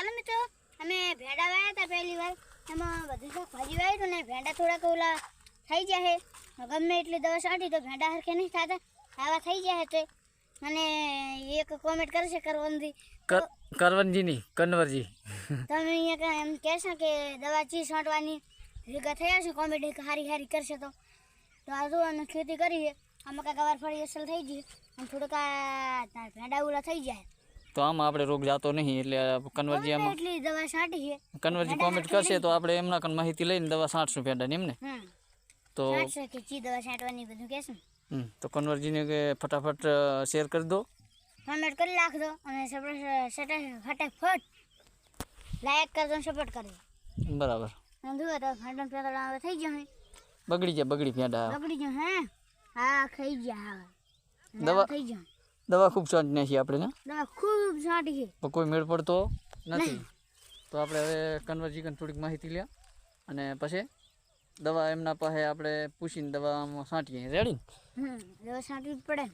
ચાલો મિત્રો અમે ભેંડા વાયા હતા પહેલી વાર એમાં બધું શાકભાજી વાવ્યું હતું ને ભેંડા થોડાક ઓલા થઈ જાય ગમે એટલી દવા છાંટી તો ભેંડા હરખે નહીં થતા આવા થઈ જાય તે મને એક કોમેન્ટ કરશે કરવનજી નહીં કન્વરજી તમે અહીંયા એમ કહેશો કે દવા ચી છાંટવાની ભેગા થયા છે કોમેન્ટ હારી હારી કરશે તો આ જો અને ખેતી કરીએ આમાં કાંઈક અવાર ફળી અસલ થઈ ગઈ અને થોડુંક આ ભેંડા ઉલા થઈ જાય તો આમાં આપણે રોગ જાતો નહીં એટલે કન્વરજી આમાં એટલી દવા છાંટી છે કન્વરજી કોમેન્ટ કરશે તો આપણે એમના કન માહિતી લઈને દવા છાંટશું ભેંડાની એમને તો છાંટશે કે ચી દવા છાંટવાની બધું કહેશું તો કન્વરજીને કે ફટાફટ શેર કરી દો કોમેન્ટ કરી નાખજો અને ફટાફટ લાઈક કરજો સપોર્ટ કરજો બરાબર જુઓ તો ફાટણ પેલા હવે થઈ ગયો બગડી ભેંડા બગડી ગયો હે હા ખાઈ ગયા દવા થઈ ગયો દવા ખૂબ છાંટી નાખી આપણે ને દવા ખૂબ છાંટી છે પણ કોઈ મેળ પડતો નથી તો આપણે હવે કન્વરજી કન થોડીક માહિતી લ્યા અને પછી દવા એમના પાસે આપણે પૂછીને દવા છાંટીએ રેડી દવા છાંટવી પડે